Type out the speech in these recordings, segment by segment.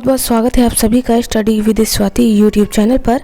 बहुत बहुत स्वागत है आप सभी का study with Swati YouTube channel पर।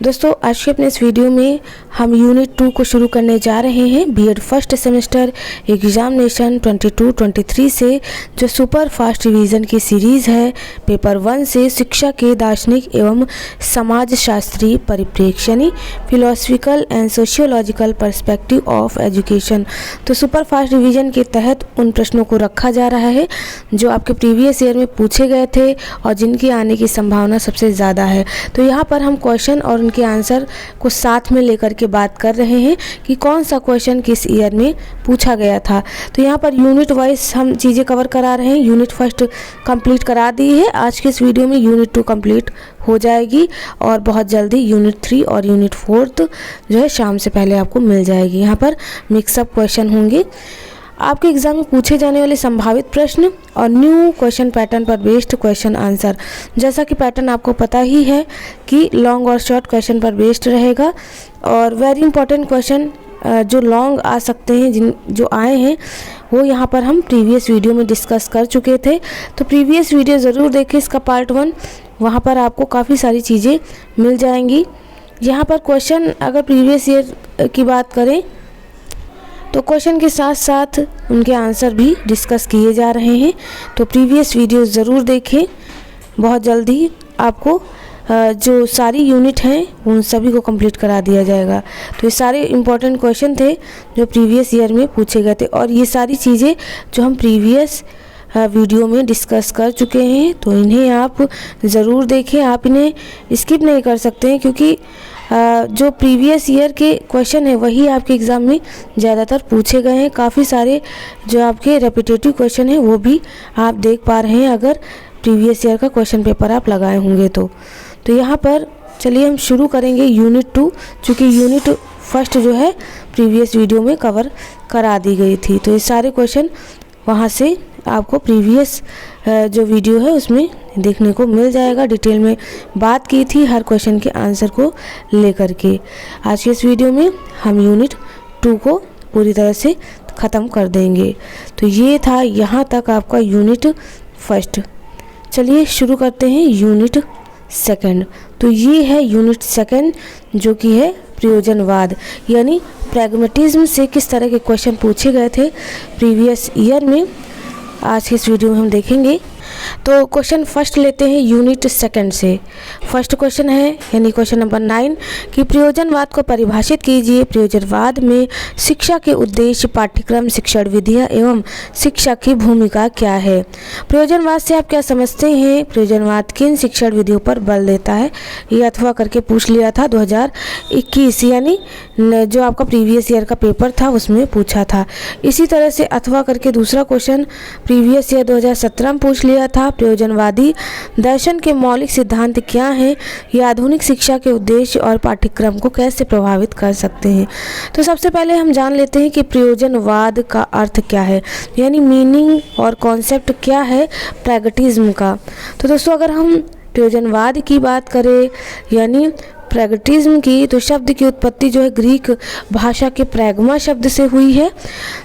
दोस्तों आज के अपने इस वीडियो में हम यूनिट 2 को शुरू करने जा रहे हैं। बीएड फर्स्ट सेमेस्टर एग्जामिनेशन 22-23 से जो सुपर फास्ट रिवीजन की सीरीज़ है, पेपर 1 से शिक्षा के दार्शनिक एवं समाजशास्त्री परिप्रेक्ष्य यानी philosophical and sociological perspective of education. तो सुपर फास्ट रिवीजन के तहत उन प्रश्नों को रखा जा रहा है जो आपके प्रीवियस ईयर में पूछे गए थे और जिनकी आने की संभावना सबसे ज़्यादा है। तो यहाँ पर हम क्वेश्चन और उनके आंसर को साथ में लेकर के बात कर रहे हैं कि कौन सा क्वेश्चन किस ईयर में पूछा गया था। तो यहाँ पर यूनिट वाइज हम चीज़ें कवर करा रहे हैं। यूनिट फर्स्ट कंप्लीट करा दी है। आज के इस वीडियो में यूनिट 2 कंप्लीट हो जाएगी और बहुत जल्दी यूनिट 3 और यूनिट 4 जो है शाम से पहले आपको मिल जाएगी। यहाँ पर मिक्सअप क्वेश्चन होंगे। आपके एग्जाम में पूछे जाने वाले संभावित प्रश्न और न्यू क्वेश्चन पैटर्न पर बेस्ड क्वेश्चन आंसर। जैसा कि पैटर्न आपको पता ही है कि लॉन्ग और शॉर्ट क्वेश्चन पर बेस्ड रहेगा और वेरी इंपॉर्टेंट क्वेश्चन जो लॉन्ग आ सकते हैं जो आए हैं वो यहाँ पर हम प्रीवियस वीडियो में डिस्कस कर चुके थे। तो प्रीवियस वीडियो ज़रूर देखें, इसका पार्ट 1, वहाँ पर आपको काफ़ी सारी चीज़ें मिल जाएंगी। यहाँ पर क्वेश्चन अगर प्रीवियस ईयर की बात करें तो क्वेश्चन के साथ साथ उनके आंसर भी डिस्कस किए जा रहे हैं। तो प्रीवियस वीडियो ज़रूर देखें। बहुत जल्दी आपको जो सारी यूनिट हैं उन सभी को कंप्लीट करा दिया जाएगा। तो ये सारे इम्पोर्टेंट क्वेश्चन थे जो प्रीवियस ईयर में पूछे गए थे और ये सारी चीज़ें जो हम प्रीवियस वीडियो में डिस्कस कर चुके हैं। तो इन्हें आप ज़रूर देखें। आप इन्हें स्किप नहीं कर सकते हैं क्योंकि जो प्रीवियस ईयर के क्वेश्चन है वही आपके एग्ज़ाम में ज़्यादातर पूछे गए हैं। काफ़ी सारे जो आपके रेपिटेटिव क्वेश्चन हैं वो भी आप देख पा रहे हैं अगर प्रीवियस ईयर का क्वेश्चन पेपर आप लगाए होंगे तो यहाँ पर चलिए हम शुरू करेंगे यूनिट 2। चूँकि यूनिट फर्स्ट जो है प्रीवियस वीडियो में कवर करा दी गई थी। तो ये सारे क्वेश्चन वहाँ से आपको प्रीवियस जो वीडियो है उसमें देखने को मिल जाएगा। डिटेल में बात की थी हर क्वेश्चन के आंसर को लेकर के। आज के इस वीडियो में हम यूनिट 2 को पूरी तरह से ख़त्म कर देंगे। तो ये था यहाँ तक आपका यूनिट फर्स्ट। चलिए शुरू करते हैं यूनिट सेकंड। तो ये है यूनिट सेकंड जो कि है प्रयोजनवाद यानी प्रैग्मेटिज्म से किस तरह के क्वेश्चन पूछे गए थे प्रीवियस ईयर में। आज के इस वीडियो में हम देखेंगे। तो क्वेश्चन फर्स्ट लेते हैं यूनिट सेकंड से। फर्स्ट क्वेश्चन है यानी क्वेश्चन नंबर 9 कि प्रयोजनवाद को परिभाषित कीजिए। प्रयोजनवाद में शिक्षा के उद्देश्य, पाठ्यक्रम, शिक्षण विधियाँ एवं शिक्षा की भूमिका क्या है। प्रयोजनवाद से आप क्या समझते हैं। प्रयोजनवाद किन शिक्षण विधियों पर बल देता है। ये अथवा करके पूछ लिया था 2021 यानी जो आपका प्रीवियस ईयर का पेपर था उसमें पूछा था। इसी तरह से अथवा करके दूसरा क्वेश्चन प्रीवियस ईयर 2017 में पूछ लिया था। प्रयोजनवादी दर्शन के मौलिक सिद्धांत क्या हैं। ये आधुनिक शिक्षा के उद्देश्य और पाठ्यक्रम को कैसे प्रभावित कर सकते हैं। तो सबसे पहले हम जान लेते हैं कि प्रयोजनवाद का अर्थ क्या है यानी मीनिंग और कॉन्सेप्ट क्या है प्रैग्मेटिज्म का। तो दोस्तों अगर हम प्रयोजनवाद की बात करें यानी प्रैग्मेटिज्म की तो शब्द की उत्पत्ति जो है ग्रीक भाषा के प्रैग्मा शब्द से हुई है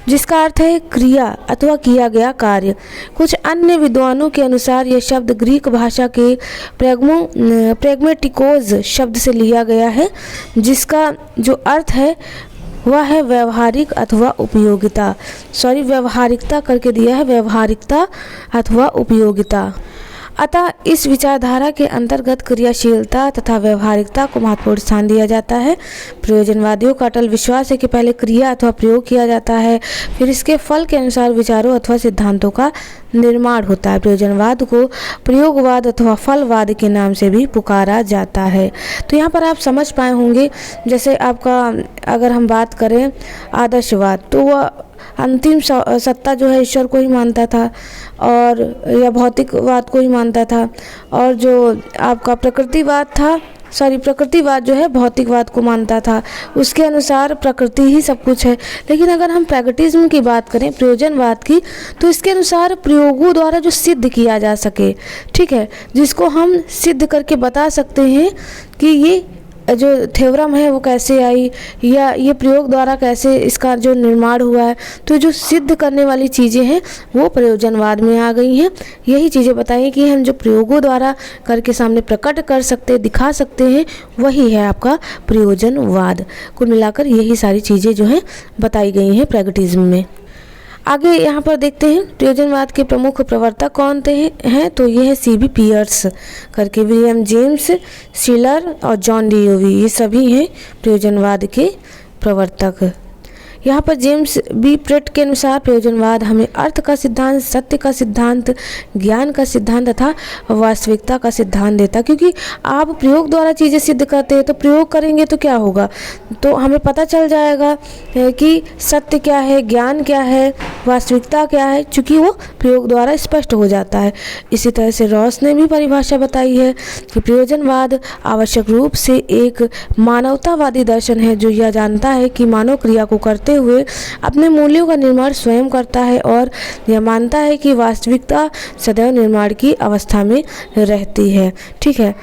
जिसका अर्थ है क्रिया अथवा किया गया कार्य। कुछ अन्य विद्वानों के अनुसार यह शब्द ग्रीक भाषा के प्रैग्मेटिकोज शब्द से लिया गया है जिसका जो अर्थ है वह है व्यवहारिक अथवा उपयोगिता। व्यवहारिकता करके दिया है, व्यवहारिकता अथवा उपयोगिता। अतः इस विचारधारा के अंतर्गत क्रियाशीलता तथा व्यवहारिकता को महत्वपूर्ण स्थान दिया जाता है। प्रयोजनवादियों का अटल विश्वास है कि पहले क्रिया अथवा प्रयोग किया जाता है, फिर इसके फल के अनुसार विचारों अथवा सिद्धांतों का निर्माण होता है। प्रयोजनवाद को प्रयोगवाद अथवा फलवाद के नाम से भी पुकारा जाता है। तो यहाँ पर आप समझ पाए होंगे जैसे आपका अगर हम बात करें आदर्शवाद तो वह अंतिम सत्ता जो है ईश्वर को ही मानता था और या भौतिकवाद को ही मानता था और जो आपका प्रकृतिवाद जो है भौतिकवाद को मानता था। उसके अनुसार प्रकृति ही सब कुछ है। लेकिन अगर हम प्रैग्मेटिज्म की बात करें प्रयोजनवाद की तो इसके अनुसार प्रयोगों द्वारा जो सिद्ध किया जा सके, ठीक है, जिसको हम सिद्ध करके बता सकते हैं कि ये जो थ्योरम है वो कैसे आई, या ये प्रयोग द्वारा कैसे इसका जो निर्माण हुआ है। तो जो सिद्ध करने वाली चीज़ें हैं वो प्रयोजनवाद में आ गई हैं। यही चीज़ें बताई कि हम जो प्रयोगों द्वारा करके सामने प्रकट कर सकते, दिखा सकते हैं, वही है आपका प्रयोजनवाद। कुल मिलाकर यही सारी चीज़ें जो हैं बताई गई हैं प्रैग्मैटिज्म में। आगे यहाँ पर देखते हैं प्रयोजनवाद के प्रमुख प्रवर्तक कौन थे हैं। तो ये है C.B. पियर्स करके, विलियम जेम्स शिलर और जॉन डीओवी, ये सभी हैं प्रयोजनवाद के प्रवर्तक। यहाँ पर जेम्स बी प्रेट के अनुसार प्रयोजनवाद हमें अर्थ का सिद्धांत, सत्य का सिद्धांत, ज्ञान का सिद्धांत तथा वास्तविकता का सिद्धांत देता। क्योंकि आप प्रयोग द्वारा चीज़ें सिद्ध करते हैं, तो प्रयोग करेंगे तो क्या होगा, तो हमें पता चल जाएगा कि सत्य क्या है, ज्ञान क्या है, वास्तविकता क्या है, चूँकि वो प्रयोग द्वारा स्पष्ट हो जाता है। इसी तरह से रॉस ने भी परिभाषा बताई है कि प्रयोजनवाद आवश्यक रूप से एक मानवतावादी दर्शन है जो यह जानता है कि मानव क्रिया को करते हुए अपने मूल्यों का निर्माण स्वयं करता है और यह मानता है कि वास्तविकता सदैव निर्माण की अवस्था में रहती है। ठीक है,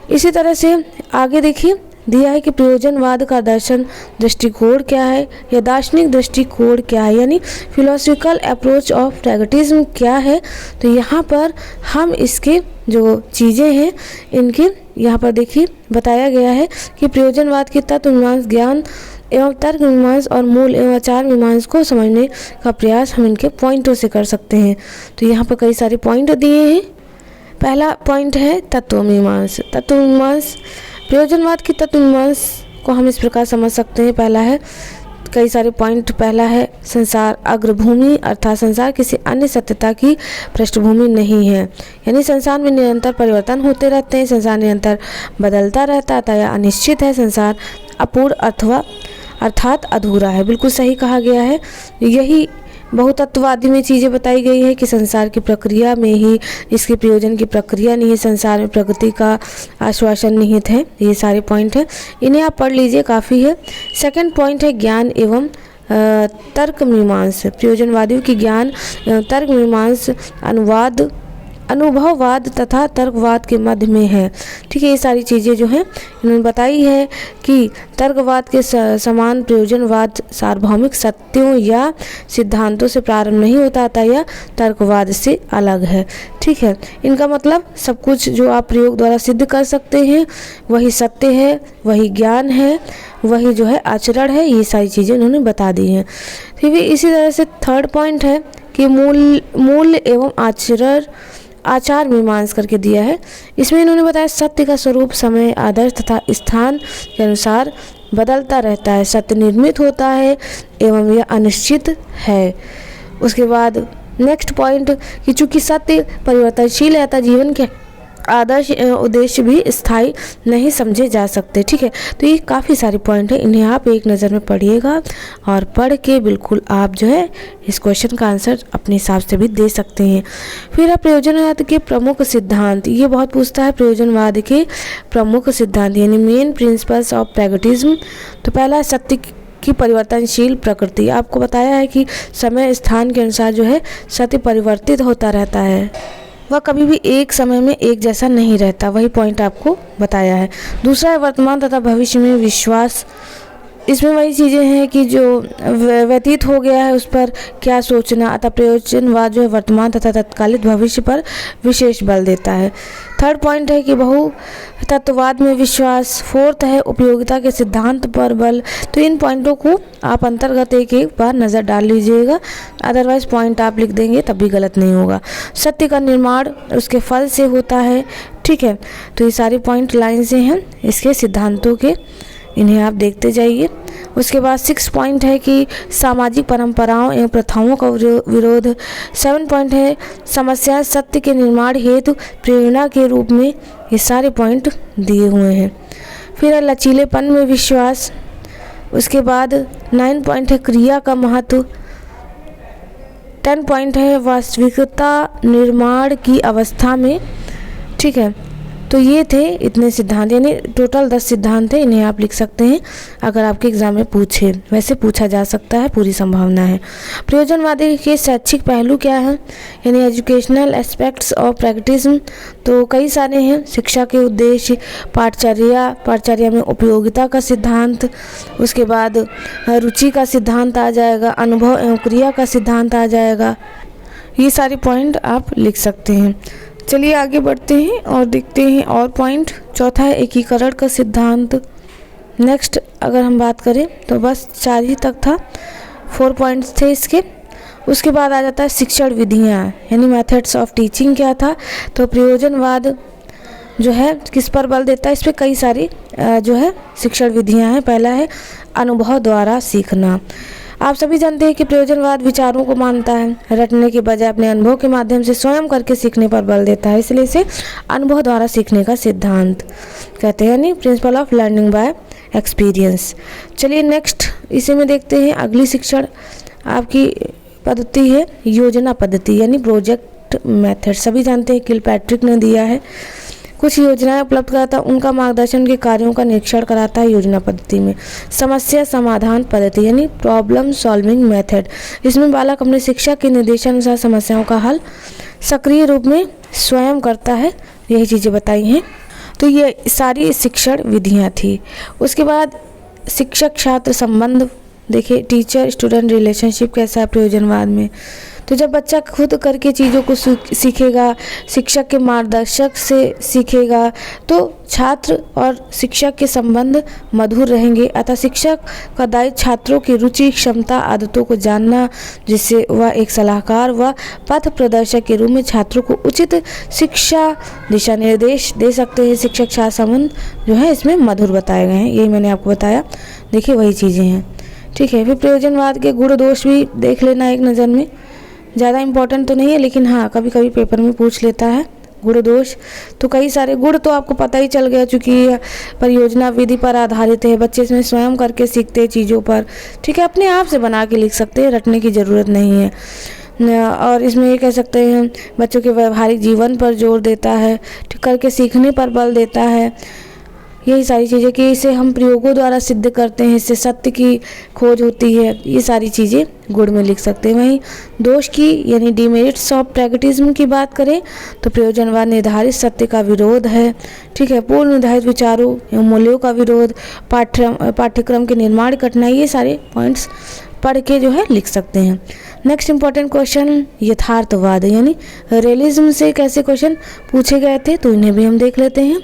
इसी तरह से आगे देखिए दिया है कि प्रयोजनवाद का दर्शन दृष्टिकोण क्या है, या दार्शनिक दृष्टिकोण क्या है, यानी फिलोसफिकल अप्रोच ऑफ प्रैग्मैटिज्म क्या है। तो यहाँ पर हम इसके जो चीज़ें हैं इनके यहाँ पर देखिए बताया गया है कि प्रयोजनवाद की तत्व मीमांसा, ज्ञान एवं तर्क मीमांसा और मूल एवं आचार मीमांसा को समझने का प्रयास हम इनके पॉइंटों से कर सकते हैं। तो यहाँ पर कई सारे पॉइंट दिए हैं। पहला पॉइंट है तत्व मीमांसा। तत्व मीमांसा, प्रयोजनवाद की तत्व मीमांसा को हम इस प्रकार समझ सकते हैं। पहला है कई सारे पॉइंट। पहला है संसार अग्रभूमि, अर्थात संसार किसी अन्य सत्यता की पृष्ठभूमि नहीं है, यानी संसार में निरंतर परिवर्तन होते रहते हैं, संसार निरंतर बदलता रहता है, अतः अनिश्चित है, संसार अपूर्ण अथवा अर्थात अधूरा है। बिल्कुल सही कहा गया है। यही बहुतत्ववादी में चीज़ें बताई गई है कि संसार की प्रक्रिया में ही इसके प्रयोजन की प्रक्रिया नहीं है, संसार में प्रगति का आश्वासन निहित है। ये सारे पॉइंट हैं, इन्हें आप पढ़ लीजिए, काफ़ी है। सेकंड पॉइंट है ज्ञान एवं तर्क मीमांसा। प्रयोजनवादियों की ज्ञान एवं तर्क मीमांसा अनुभववाद तथा तर्कवाद के मध्य में है। ठीक है, ये सारी चीज़ें जो हैं इन्होंने बताई है कि तर्कवाद के समान प्रयोजनवाद सार्वभौमिक सत्यों या सिद्धांतों से प्रारंभ नहीं होता था, यह तर्कवाद से अलग है। ठीक है, इनका मतलब सब कुछ जो आप प्रयोग द्वारा सिद्ध कर सकते हैं वही सत्य है, वही ज्ञान है, वही जो है आचरण है। ये सारी चीज़ें इन्होंने बता दी हैं। फिर भी इसी तरह से थर्ड पॉइंट है कि मूल एवं आचार मीमांसा करके दिया है। इसमें इन्होंने बताया सत्य का स्वरूप समय, आदर्श तथा स्थान के अनुसार बदलता रहता है, सत्य निर्मित होता है एवं यह अनिश्चित है। उसके बाद नेक्स्ट पॉइंट कि चूंकि सत्य परिवर्तनशील है अतः जीवन के आदर्श उद्देश्य भी स्थायी नहीं समझे जा सकते। ठीक है, तो ये काफ़ी सारे पॉइंट है, इन्हें आप एक नज़र में पढ़िएगा और पढ़ के बिल्कुल आप जो है इस क्वेश्चन का आंसर अपने हिसाब से भी दे सकते हैं। फिर है प्रयोजनवाद के प्रमुख सिद्धांत। ये बहुत पूछता है प्रयोजनवाद के प्रमुख सिद्धांत यानी मेन प्रिंसिपल्स ऑफ प्रैग्मैटिज्म। तो पहला सत्य की परिवर्तनशील प्रकृति। आपको बताया है कि समय स्थान के अनुसार जो है सत्य परिवर्तित होता रहता है, वह कभी भी एक समय में एक जैसा नहीं रहता, वही पॉइंट आपको बताया है। दूसरा है वर्तमान तथा भविष्य में विश्वास। इसमें वही चीज़ें हैं कि जो व्यतीत हो गया है उस पर क्या सोचना, अतः प्रयोजनवाद जो है वर्तमान तथा तत्कालिक भविष्य पर विशेष बल देता है। थर्ड पॉइंट है कि बहु तत्ववाद में विश्वास। फोर्थ है उपयोगिता के सिद्धांत पर बल। तो इन पॉइंटों को आप अंतर्गत एक बार नज़र डाल लीजिएगा, अदरवाइज पॉइंट आप लिख देंगे तब भी गलत नहीं होगा। सत्य का निर्माण उसके फल से होता है। ठीक है, तो ये सारे पॉइंट लाइन से हैं इसके सिद्धांतों के, इन्हें आप देखते जाइए। उसके बाद 6 पॉइंट है कि सामाजिक परंपराओं एवं प्रथाओं का विरोध। 7 पॉइंट है समस्या सत्य के निर्माण हेतु प्रेरणा के रूप में। ये सारे पॉइंट दिए हुए हैं। फिर है लचीलेपन में विश्वास। उसके बाद 9 पॉइंट है क्रिया का महत्व। 10 पॉइंट है वास्तविकता निर्माण की अवस्था में। ठीक है, तो ये थे इतने सिद्धांत, यानी टोटल 10 सिद्धांत थे। इन्हें आप लिख सकते हैं अगर आपके एग्जाम में पूछे, वैसे पूछा जा सकता है, पूरी संभावना है। प्रयोजनवादी के शैक्षिक पहलू क्या हैं, यानी एजुकेशनल एस्पेक्ट्स ऑफ प्रैक्टिस्म, तो कई सारे हैं। शिक्षा के उद्देश्य, पाठचर्या में उपयोगिता का सिद्धांत, उसके बाद रुचि का सिद्धांत आ जाएगा, अनुभव एवं क्रिया का सिद्धांत आ जाएगा। ये सारे पॉइंट आप लिख सकते हैं। चलिए आगे बढ़ते हैं और देखते हैं और पॉइंट। चौथा है एकीकरण का सिद्धांत। नेक्स्ट अगर हम बात करें तो बस 4 ही तक था, 4 पॉइंट्स थे इसके। उसके बाद आ जाता है शिक्षण विधियाँ, यानी मेथड्स ऑफ टीचिंग क्या था। तो प्रयोजनवाद जो है किस पर बल देता है, इस पर कई सारी जो है शिक्षण विधियाँ हैं। पहला है अनुभव द्वारा सीखना। आप सभी जानते हैं कि प्रयोजनवाद विचारों को मानता है, रटने के बजाय अपने अनुभव के माध्यम से स्वयं करके सीखने पर बल देता है, इसलिए इसे अनुभव द्वारा सीखने का सिद्धांत कहते हैं, यानी principle of learning by experience. चलिए नेक्स्ट इसी में देखते हैं। अगली शिक्षण आपकी पद्धति है योजना पद्धति, यानी प्रोजेक्ट मेथड। सभी जानते हैं किलपैट्रिक ने दिया है। कुछ योजनाएं उपलब्ध कराता है, उनका मार्गदर्शन के कार्यों का निरीक्षण कराता है योजना पद्धति में। समस्या समाधान पद्धति, यानी प्रॉब्लम सॉल्विंग मेथड, इसमें बालक अपने शिक्षक के निर्देशानुसार समस्याओं का हल सक्रिय रूप में स्वयं करता है। यही चीज़ें बताई हैं। तो ये सारी शिक्षण विधियाँ थी। उसके बाद शिक्षक छात्र संबंध, देखिए टीचर स्टूडेंट रिलेशनशिप कैसा है प्रयोजनवाद में। तो जब बच्चा खुद करके चीज़ों को सीखेगा, शिक्षक के मार्गदर्शक से सीखेगा, तो छात्र और शिक्षक के संबंध मधुर रहेंगे। अतः शिक्षक का दायित्व छात्रों की रुचि, क्षमता, आदतों को जानना, जिससे वह एक सलाहकार व पथ प्रदर्शक के रूप में छात्रों को उचित शिक्षा दिशा निर्देश दे सकते हैं। शिक्षक छात्र संबंध जो है इसमें मधुर बताए गए हैं, यही मैंने आपको बताया। देखिए वही चीज़ें हैं, ठीक है। फिर प्रयोजनवाद के गुण दोष भी देख लेना एक नज़र में, ज़्यादा इम्पोर्टेंट तो नहीं है, लेकिन हाँ कभी कभी पेपर में पूछ लेता है गुण दोष। तो कई सारे गुण तो आपको पता ही चल गया, चूँकि परियोजना विधि पर आधारित है, बच्चे इसमें स्वयं करके सीखते हैं चीज़ों पर, ठीक है, अपने आप से बना के लिख सकते हैं, रटने की ज़रूरत नहीं है। और इसमें ये कह सकते हैं बच्चों के व्यवहारिक जीवन पर जोर देता है, ठीक करके सीखने पर बल देता है। यही सारी चीज़ें कि इसे हम प्रयोगों द्वारा सिद्ध करते हैं, इससे सत्य की खोज होती है, ये सारी चीज़ें गुण में लिख सकते हैं। वहीं दोष की यानी डिमेरिट्स ऑफ प्रैग्मेटिज्म की बात करें तो प्रयोजनवाद निर्धारित सत्य का विरोध है, ठीक है, पूर्व निर्धारित विचारों एवं मूल्यों का विरोध, पाठ्यक्रम के निर्माण कठिनाई, ये सारे पॉइंट्स पढ़ के जो है लिख सकते हैं। नेक्स्ट इंपॉर्टेंट क्वेश्चन यथार्थवाद, यानी रियलिज्म से कैसे क्वेश्चन पूछे गए थे, तो इन्हें भी हम देख लेते हैं।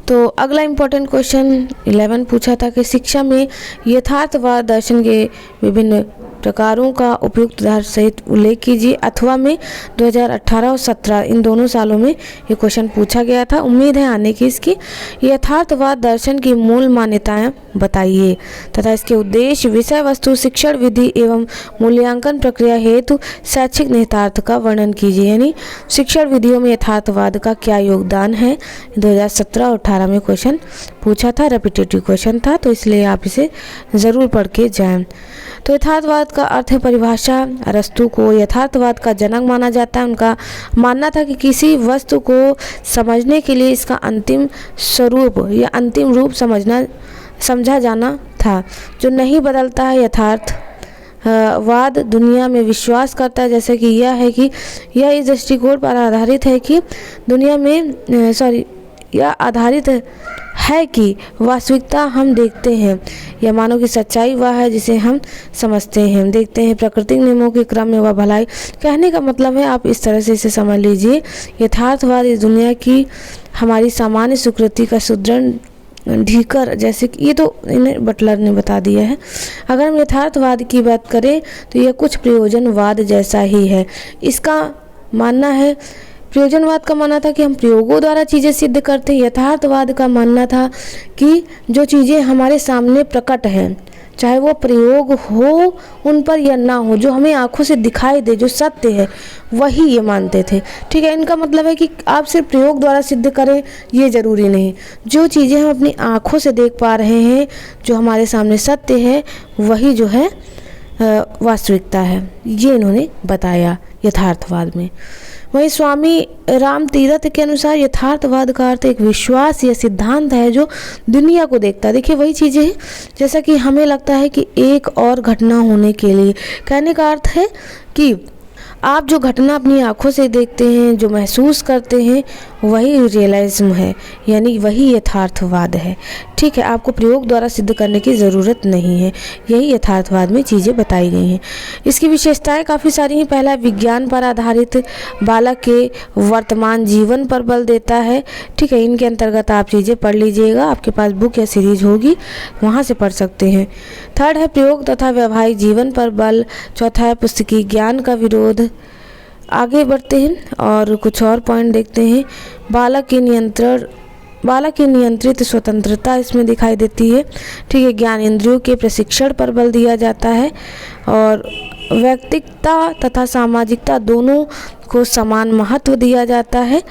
तो अगला इम्पोर्टेंट क्वेश्चन 11 पूछा था कि शिक्षा में यथार्थवाद दर्शन के विभिन्न प्रकारों का उपयुक्त उदाहरण सहित उल्लेख कीजिए। अथवा में 2018 और 17 इन दोनों सालों में ये क्वेश्चन पूछा गया था, उम्मीद है आने की इसकी। यथार्थवाद दर्शन की मूल मान्यताएं बताइए तथा इसके उद्देश्य, विषय वस्तु, शिक्षण विधि एवं मूल्यांकन प्रक्रिया हेतु शैक्षिक निहितार्थ का वर्णन कीजिए, यानी शिक्षण विधियों में यथार्थवाद का क्या योगदान है। 2017 और 18 में क्वेश्चन पूछा था, रेपिटेटिव क्वेश्चन था, तो इसलिए आप इसे ज़रूर पढ़ के जाएं। तो यथार्थवाद का अर्थ है परिभाषा। अरस्तु को यथार्थवाद का जनक माना जाता है। उनका मानना था कि किसी वस्तु को समझने के लिए इसका अंतिम स्वरूप या अंतिम रूप समझा जाना था, जो नहीं बदलता है। यथार्थवाद दुनिया में विश्वास करता है, जैसे कि यह है कि यह इस दृष्टिकोण पर आधारित है कि दुनिया में यह आधारित है कि वास्तविकता हम देखते हैं, यह मानो कि सच्चाई वह है जिसे हम समझते हैं, देखते हैं। प्राकृतिक नियमों के क्रम में वह भलाई। कहने का मतलब है, आप इस तरह से इसे समझ लीजिए, यथार्थवाद इस दुनिया की हमारी सामान्य सुकृति का सुदृढ़ ढीकर, जैसे कि ये तो इन्हें बटलर ने बता दिया है। अगर हम यथार्थवाद की बात करें तो यह कुछ प्रयोजनवाद जैसा ही है। इसका मानना है, प्रयोजनवाद का मानना था कि हम प्रयोगों द्वारा चीज़ें सिद्ध करते हैं। यथार्थवाद का मानना था कि जो चीज़ें हमारे सामने प्रकट हैं, चाहे वो प्रयोग हो उन पर या ना हो, जो हमें आंखों से दिखाई दे, जो सत्य है, वही ये मानते थे। ठीक है, इनका मतलब है कि आप सिर्फ प्रयोग द्वारा सिद्ध करें ये ज़रूरी नहीं। जो चीज़ें हम अपनी आंखों से देख पा रहे हैं, जो हमारे सामने सत्य है, वही जो है वास्तविकता है, ये इन्होंने बताया यथार्थवाद में। वहीं स्वामी राम तीरथ के अनुसार यथार्थवाद का अर्थ एक विश्वास या सिद्धांत है जो दुनिया को देखता है। देखिए वही चीज़ें हैं, जैसा कि हमें लगता है कि एक और घटना होने के लिए, कहने का अर्थ है कि आप जो घटना अपनी आंखों से देखते हैं, जो महसूस करते हैं, वही रियलिज्म है, यानी वही यथार्थवाद है। ठीक है, आपको प्रयोग द्वारा सिद्ध करने की ज़रूरत नहीं है, यही यथार्थवाद में चीज़ें बताई गई हैं। इसकी विशेषताएं काफ़ी सारी हैं। पहला, विज्ञान पर आधारित बालक के वर्तमान जीवन पर बल देता है। ठीक है, इनके अंतर्गत आप चीज़ें पढ़ लीजिएगा, आपके पास बुक या सीरीज होगी, वहाँ से पढ़ सकते हैं। थर्ड है, प्रयोग तथा व्यवहारिक जीवन पर बल। चौथा है, पुस्तकीय ज्ञान का विरोध। आगे बढ़ते हैं और कुछ और पॉइंट देखते हैं। बालक की नियंत्रित स्वतंत्रता इसमें दिखाई देती है। ठीक है, ज्ञान इंद्रियों के प्रशिक्षण पर बल दिया जाता है और व्यक्तिगता तथा सामाजिकता दोनों को समान महत्व दिया जाता है।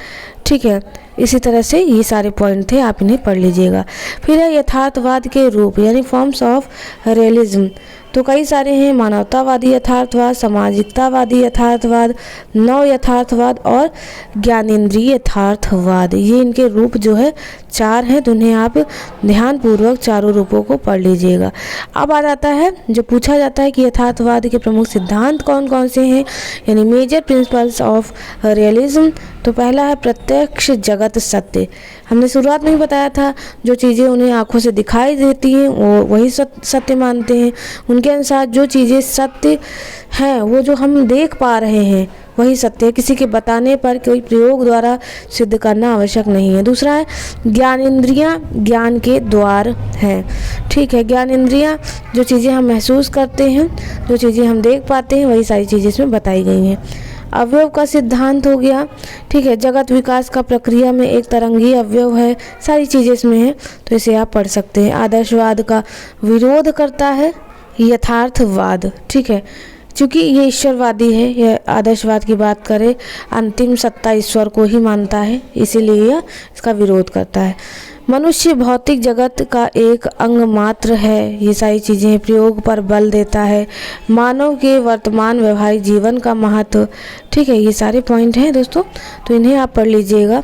ठीक है, इसी तरह से ये सारे पॉइंट थे, आप इन्हें पढ़ लीजिएगा। फिर है यथार्थवाद के रूप, यानी फॉर्म्स ऑफ रियलिज्म। तो कई सारे हैं, मानवतावादी यथार्थवाद, सामाजिकतावादी यथार्थवाद, नव यथार्थवाद और ज्ञानेंद्रिय यथार्थवाद। ये इनके रूप जो है 4 हैं, तो उन्हें आप ध्यानपूर्वक चारों रूपों को पढ़ लीजिएगा। अब आ जाता है, जो पूछा जाता है कि यथार्थवाद के प्रमुख सिद्धांत कौन कौन से हैं, यानी मेजर प्रिंसिपल्स ऑफ रियलिज्म। तो पहला है प्रत्यक्ष जगत सत्य। हमने शुरुआत में ही बताया था, जो चीज़ें उन्हें आंखों से दिखाई देती हैं वो वही सत्य मानते हैं। उनके अनुसार जो चीज़ें सत्य हैं, वो जो हम देख पा रहे हैं वही सत्य है, किसी के बताने पर कोई प्रयोग द्वारा सिद्ध करना आवश्यक नहीं है। दूसरा है ज्ञानेंद्रियाँ ज्ञान के द्वार हैं। ठीक है, ज्ञानेंद्रियाँ जो चीज़ें हम महसूस करते हैं, जो चीज़ें हम देख पाते हैं, वही सारी चीज़ें इसमें बताई गई हैं। अवयव का सिद्धांत हो गया। ठीक है, जगत विकास का प्रक्रिया में एक तरंगी अवयव है, सारी चीज़ें इसमें हैं, तो इसे आप पढ़ सकते हैं। आदर्शवाद का विरोध करता है यथार्थवाद। ठीक है, चूँकि ये ईश्वरवादी है, यह आदर्शवाद की बात करें, अंतिम सत्ता ईश्वर को ही मानता है, इसीलिए यह इसका विरोध करता है। मनुष्य भौतिक जगत का एक अंग मात्र है, ये सारी चीज़ें प्रयोग पर बल देता है। मानव के वर्तमान व्यवहारिक जीवन का महत्व। ठीक है, ये सारे पॉइंट हैं दोस्तों, तो इन्हें आप पढ़ लीजिएगा।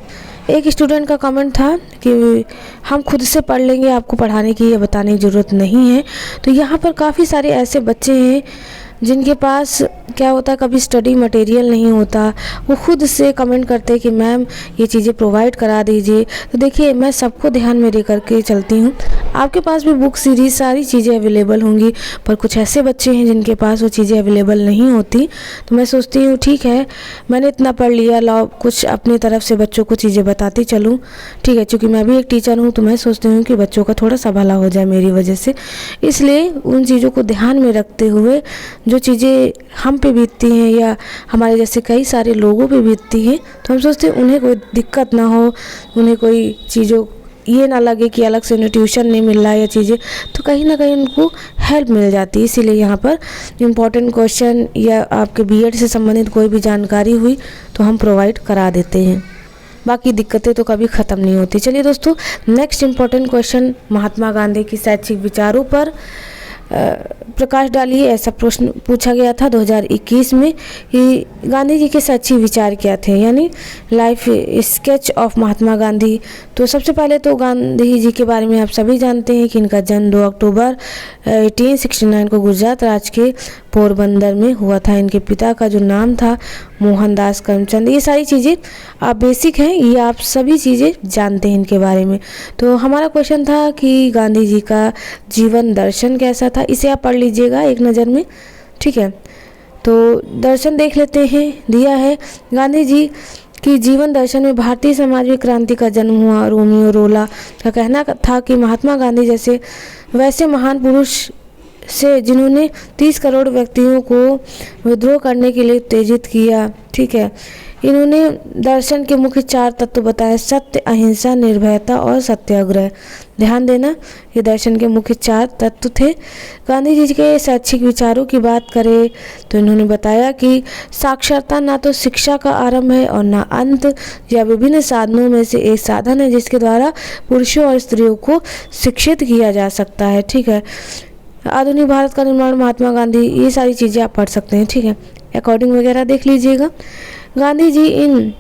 एक स्टूडेंट का कमेंट था कि हम खुद से पढ़ लेंगे, आपको पढ़ाने की या बताने की ज़रूरत नहीं है। तो यहाँ पर काफ़ी सारे ऐसे बच्चे हैं जिनके पास क्या होता है, कभी स्टडी मटेरियल नहीं होता, वो खुद से कमेंट करते हैं कि मैम ये चीज़ें प्रोवाइड करा दीजिए। तो देखिए, मैं सबको ध्यान में लेकर के चलती हूँ, आपके पास भी बुक सीरीज सारी चीज़ें अवेलेबल होंगी, पर कुछ ऐसे बच्चे हैं जिनके पास वो चीज़ें अवेलेबल नहीं होती। तो मैं सोचती हूँ ठीक है, मैंने इतना पढ़ लिया, लाओ कुछ अपनी तरफ से बच्चों को चीज़ें बताती चलूँ। ठीक है, चूँकि मैं भी एक टीचर हूँ, तो मैं सोचती हूँ कि बच्चों का थोड़ा सा भला हो जाए मेरी वजह से, इसलिए उन चीज़ों को ध्यान में रखते हुए जो चीज़ें हम पे बीतती हैं या हमारे जैसे कई सारे लोगों पे बीतती हैं, तो हम सोचते हैं उन्हें कोई दिक्कत ना हो, उन्हें कोई चीज़ों ये ना लगे कि अलग से उन्हें ट्यूशन नहीं मिल रहा है या चीज़ें, तो कहीं ना कहीं उनको हेल्प मिल जाती है। इसीलिए यहाँ पर इम्पोर्टेंट क्वेश्चन या आपके बीएड से संबंधित कोई भी जानकारी हुई तो हम प्रोवाइड करा देते हैं, बाकी दिक्कतें तो कभी ख़त्म नहीं होती। चलिए दोस्तों, next important question Mahatma Gandhi की शैक्षिक विचारों पर प्रकाश डालिए, ऐसा प्रश्न पूछा गया था 2021 में कि गांधी जी के शैक्षिक विचार क्या थे, यानी life sketch of Mahatma Gandhi. तो सबसे पहले तो गांधी जी के बारे में आप सभी जानते हैं कि इनका जन्म 2 अक्टूबर 1869 को गुजरात राज्य के पोरबंदर में हुआ था। इनके पिता का जो नाम था मोहनदास करमचंद। ये सारी चीज़ें आप बेसिक हैं, ये आप सभी चीज़ें जानते हैं इनके बारे में। तो हमारा क्वेश्चन था कि गांधी जी का जीवन दर्शन कैसा था, इसे आप पढ़ लीजिएगा एक नज़र में। ठीक है, तो दर्शन देख लेते हैं, दिया है गांधी जी कि जीवन दर्शन में भारतीय समाज में क्रांति का जन्म हुआ। रोमियो रोला का कहना था कि महात्मा गांधी जैसे वैसे महान पुरुष से जिन्होंने 30 करोड़ व्यक्तियों को विद्रोह करने के लिए उत्तेजित किया। ठीक है, इन्होंने दर्शन के मुख्य 4 तत्व बताए, सत्य, अहिंसा, निर्भयता और सत्याग्रह। ध्यान देना, ये दर्शन के मुख्य 4 तत्व थे। गांधी जी के शैक्षिक विचारों की बात करें तो इन्होंने बताया कि साक्षरता ना तो शिक्षा का आरंभ है और ना अंत, या विभिन्न साधनों में से एक साधन है जिसके द्वारा पुरुषों और स्त्रियों को शिक्षित किया जा सकता है। ठीक है, आधुनिक भारत का निर्माण महात्मा गांधी, ये सारी चीज़ें आप पढ़ सकते हैं। ठीक है, अकॉर्डिंग वगैरह देख लीजिएगा। गांधी जी इन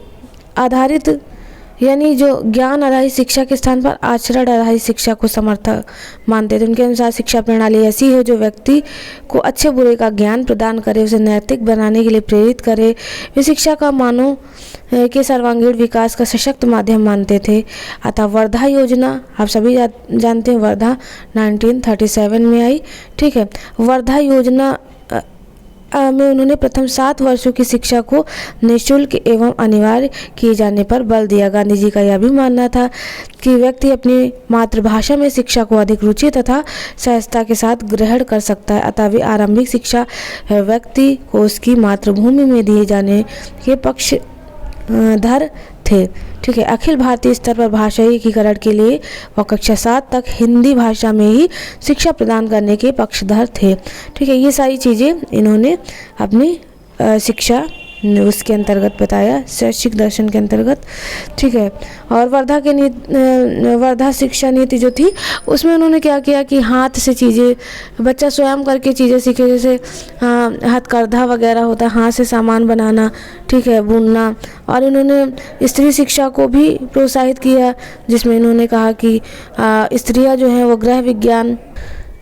आधारित यानी जो ज्ञान आधारित शिक्षा के स्थान पर आचरण आधारित शिक्षा को समर्थक मानते थे। उनके अनुसार शिक्षा प्रणाली ऐसी हो जो व्यक्ति को अच्छे बुरे का ज्ञान प्रदान करे, उसे नैतिक बनाने के लिए प्रेरित करे। वे शिक्षा का मानव के सर्वांगीण विकास का सशक्त माध्यम मानते थे। अतः वर्धा योजना आप सभी जानते हैं, वर्धा 1937 में आई। ठीक है, वर्धा योजना में उन्होंने प्रथम 7 वर्षों की शिक्षा को निःशुल्क एवं अनिवार्य किए जाने पर बल दिया। गांधी जी का यह भी मानना था कि व्यक्ति अपनी मातृभाषा में शिक्षा को अधिक रुचि तथा सहजता के साथ ग्रहण कर सकता है। अतः वे आरंभिक शिक्षा व्यक्ति को उसकी मातृभूमि में दिए जाने के पक्षधर थे। ठीक है, अखिल भारतीय स्तर पर भाषाई एकीकरण के लिए वह कक्षा 7 तक हिंदी भाषा में ही शिक्षा प्रदान करने के पक्षधर थे। ठीक है, ये सारी चीज़ें इन्होंने अपनी शिक्षा उसके अंतर्गत बताया, शैक्षिक दर्शन के अंतर्गत। ठीक है, और वर्धा शिक्षा नीति जो थी उसमें उन्होंने क्या किया कि हाथ से चीज़ें बच्चा स्वयं करके चीज़ें सीखे, जैसे हथकरघा वगैरह होता है, हाथ से सामान बनाना, ठीक है, बुनना। और इन्होंने स्त्री शिक्षा को भी प्रोत्साहित किया, जिसमें इन्होंने कहा कि स्त्रियां जो हैं वो गृह विज्ञान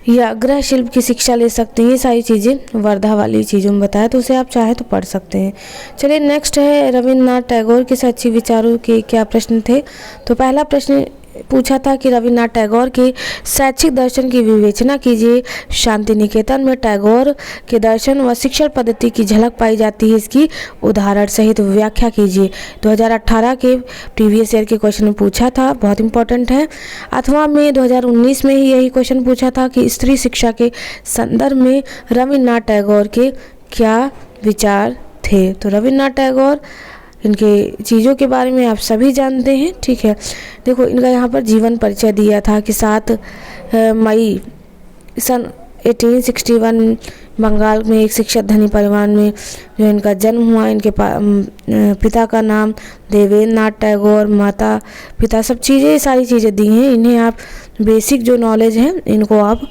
या गृह शिल्प की शिक्षा ले सकती हैं। ये सारी चीज़ें वर्धा वाली चीज़ों में बताया, तो उसे आप चाहे तो पढ़ सकते हैं। चलिए नेक्स्ट है रविन्द्रनाथ टैगोर के शैक्षिक विचारों के क्या प्रश्न थे। तो पहला प्रश्न पूछा था कि रविन्द्रनाथ टैगोर के शैक्षिक दर्शन की विवेचना कीजिए। शांति निकेतन में टैगोर के दर्शन व शिक्षण पद्धति की झलक पाई जाती है, इसकी उदाहरण सहित व्याख्या कीजिए। 2018 के प्रीवियस ईयर के क्वेश्चन में पूछा था, बहुत इंपॉर्टेंट है। अथवा में 2019 में ही यही क्वेश्चन पूछा था कि स्त्री शिक्षा के संदर्भ में रविन्द्रनाथ टैगोर के क्या विचार थे। तो रविन्द्रनाथ टैगोर, इनके चीज़ों के बारे में आप सभी जानते हैं। ठीक है, देखो इनका यहाँ पर जीवन परिचय दिया था कि 7 मई सन 1861 बंगाल में एक शिक्षित धनी परिवार में जो इनका जन्म हुआ। इनके पिता का नाम देवेंद्र नाथ टैगोर, माता पिता सब चीज़ें, सारी चीज़ें दी हैं। इन्हें आप बेसिक जो नॉलेज है इनको आप,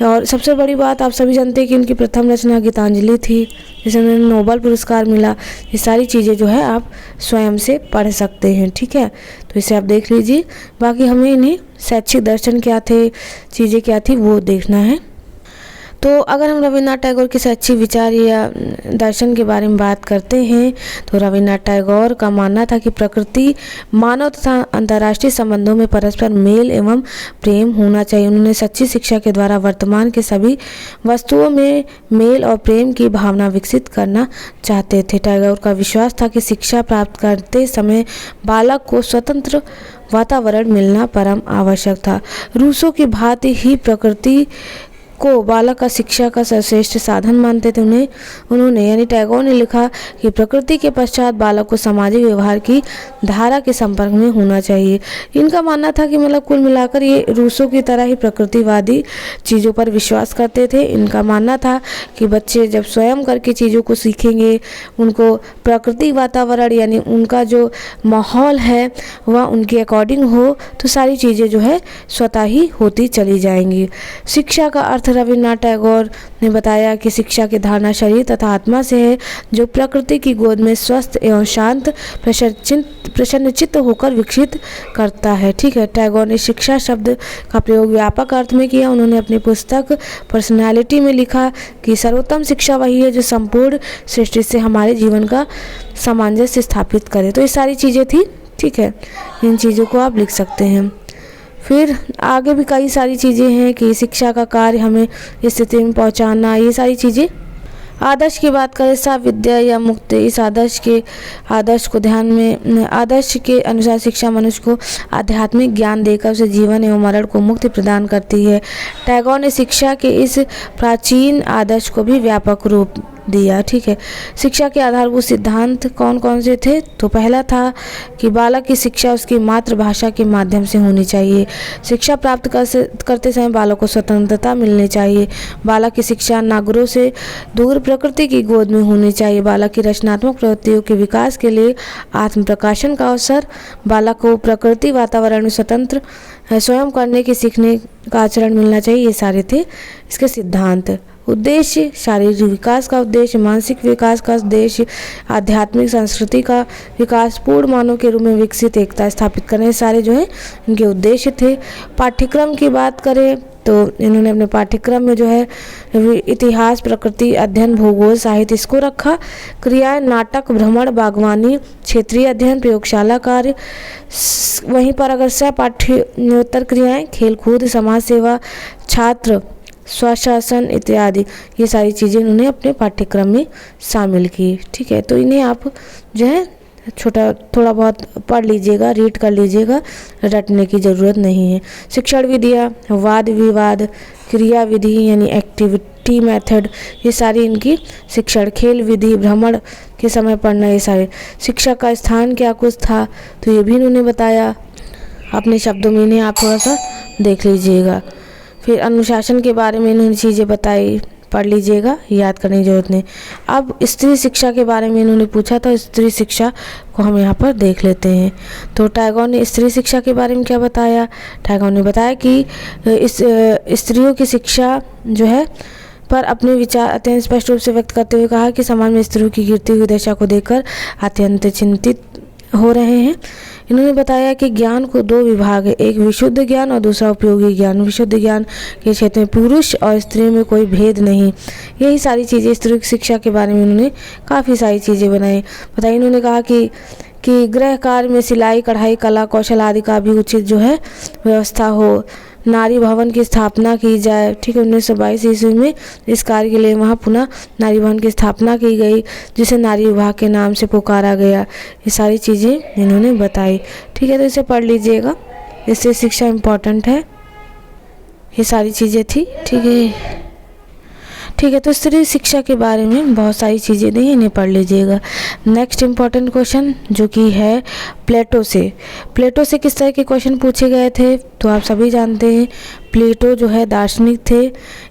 और सबसे बड़ी बात आप सभी जानते हैं कि इनकी प्रथम रचना गीतांजलि थी, जिसे उन्हें नोबेल पुरस्कार मिला। ये सारी चीज़ें जो है आप स्वयं से पढ़ सकते हैं। ठीक है, तो इसे आप देख लीजिए। बाकी हमें इन्हें शैक्षिक दर्शन क्या थे, चीज़ें क्या थी, वो देखना है। तो अगर हम रविन्द्रनाथ टैगोर के शैक्षिक विचार या दर्शन के बारे में बात करते हैं, तो रविन्द्रनाथ टैगोर का मानना था कि प्रकृति, मानव तथा अंतर्राष्ट्रीय संबंधों में परस्पर मेल एवं प्रेम होना चाहिए। उन्होंने सच्ची शिक्षा के द्वारा वर्तमान के सभी वस्तुओं में मेल और प्रेम की भावना विकसित करना चाहते थे। टैगोर का विश्वास था कि शिक्षा प्राप्त करते समय बालक को स्वतंत्र वातावरण मिलना परम आवश्यक था। रूसो की भांति ही प्रकृति को बालक का शिक्षा का सर्वश्रेष्ठ साधन मानते थे। उन्होंने यानी टैगोर ने लिखा कि प्रकृति के पश्चात बालक को सामाजिक व्यवहार की धारा के संपर्क में होना चाहिए। इनका मानना था कि मतलब कुल मिलाकर ये रूसो की तरह ही प्रकृतिवादी चीज़ों पर विश्वास करते थे। इनका मानना था कि बच्चे जब स्वयं करके चीज़ों को सीखेंगे, उनको प्रकृति वातावरण यानी उनका जो माहौल है वह उनके अकॉर्डिंग हो, तो सारी चीज़ें जो है स्वतः ही होती चली जाएंगी। शिक्षा का अर्थ रविन्द्रनाथ टैगोर ने बताया कि शिक्षा की धारणा शरीर तथा आत्मा से है, जो प्रकृति की गोद में स्वस्थ एवं शांत प्रसन्नचित्त होकर विकसित करता है। ठीक है, टैगोर ने शिक्षा शब्द का प्रयोग व्यापक अर्थ में किया। उन्होंने अपनी पुस्तक पर्सनालिटी में लिखा कि सर्वोत्तम शिक्षा वही है जो संपूर्ण सृष्टि से हमारे जीवन का सामंजस्य स्थापित करे। तो ये सारी चीज़ें थी। ठीक है, इन चीज़ों को आप लिख सकते हैं। फिर आगे भी कई सारी चीज़ें हैं कि शिक्षा का कार्य हमें इस स्थिति में पहुंचाना, ये सारी चीज़ें। आदर्श की बात करें, सा विद्या या मुक्ति, इस आदर्श को ध्यान में, आदर्श के अनुसार शिक्षा मनुष्य को आध्यात्मिक ज्ञान देकर उसे जीवन एवं मरण को मुक्ति प्रदान करती है। टैगोर ने शिक्षा के इस प्राचीन आदर्श को भी व्यापक रूप दिया। ठीक है, शिक्षा के आधारभूत सिद्धांत कौन कौन से थे? तो पहला था कि बालक की शिक्षा उसकी मातृभाषा के माध्यम से होनी चाहिए। शिक्षा प्राप्त करते समय बालक को स्वतंत्रता मिलनी चाहिए। बालक की शिक्षा ना गुरु से दूर प्रकृति की गोद में होनी चाहिए। बालक की रचनात्मक प्रवृत्तियों के विकास के लिए आत्म प्रकाशन का अवसर। बालक को प्रकृति वातावरण में स्वतंत्र स्वयं करने के सीखने का आचरण मिलना चाहिए। ये सारे थे इसके सिद्धांत। उद्देश्य, शारीरिक विकास का उद्देश्य, मानसिक विकास का उद्देश्य, आध्यात्मिक संस्कृति का विकास, पूर्ण मानव के रूप में विकसित एकता स्थापित करने, सारे जो है इनके उद्देश्य थे। पाठ्यक्रम की बात करें तो इन्होंने अपने पाठ्यक्रम में जो है इतिहास, प्रकृति अध्ययन, भूगोल, साहित्य इसको रखा। क्रियाएं, नाटक, भ्रमण, बागवानी, क्षेत्रीय अध्ययन, प्रयोगशाला कार्य। वहीं पर अगर सहपाठ्योत्तर क्रियाएं, खेलकूद, समाज सेवा, छात्र स्वशासन इत्यादि, ये सारी चीज़ें इन्होंने अपने पाठ्यक्रम में शामिल की। ठीक है, तो इन्हें आप जो है थोड़ा बहुत पढ़ लीजिएगा, रीड कर लीजिएगा, रटने की ज़रूरत नहीं है। शिक्षण विधियाँ, वाद विवाद, क्रिया विधि यानी एक्टिविटी मेथड, ये सारी इनकी शिक्षण। खेल विधि, भ्रमण के समय पढ़ना, ये सारे। शिक्षा का स्थान क्या कुछ था, तो ये भी इन्होंने बताया अपने शब्दों में, इन्हें आप थोड़ा सा देख लीजिएगा। फिर अनुशासन के बारे में इन्होंने चीज़ें बताई, पढ़ लीजिएगा, याद करने की जरूरत नहीं। अब स्त्री शिक्षा के बारे में इन्होंने पूछा था, स्त्री शिक्षा को हम यहाँ पर देख लेते हैं। तो टैगोर ने स्त्री शिक्षा के बारे में क्या बताया? टैगोर ने बताया कि इस स्त्रियों की शिक्षा जो है पर अपने विचार अत्यंत स्पष्ट रूप से व्यक्त करते हुए कहा कि समाज में स्त्रियों की गिरती हुई दशा को देखकर अत्यंत चिंतित हो रहे हैं। इन्होंने बताया कि ज्ञान को दो विभाग है, एक विशुद्ध ज्ञान और दूसरा उपयोगी ज्ञान। विशुद्ध ज्ञान के क्षेत्र में पुरुष और स्त्रियों में कोई भेद नहीं। यही सारी चीज़ें स्त्री शिक्षा के बारे में उन्होंने काफ़ी सारी चीज़ें बताई। इन्होंने कहा कि गृह कार्य में सिलाई, कढ़ाई, कला, कौशल आदि का भी उचित जो है व्यवस्था हो। नारी भवन की स्थापना की जाए। ठीक है, 1922 ईस्वी में इस कार्य के लिए वहाँ पुनः नारी भवन की स्थापना की गई, जिसे नारी विभाग के नाम से पुकारा गया। ये सारी चीज़ें इन्होंने बताई। ठीक है, तो इसे पढ़ लीजिएगा, इससे शिक्षा इम्पोर्टेंट है। ये सारी चीज़ें थी। ठीक है, तो स्त्री शिक्षा के बारे में बहुत सारी चीज़ें दी, इन्हें पढ़ लीजिएगा। नेक्स्ट इम्पॉर्टेंट क्वेश्चन जो कि है प्लेटो से किस तरह के क्वेश्चन पूछे गए थे, तो आप सभी जानते हैं प्लेटो जो है दार्शनिक थे।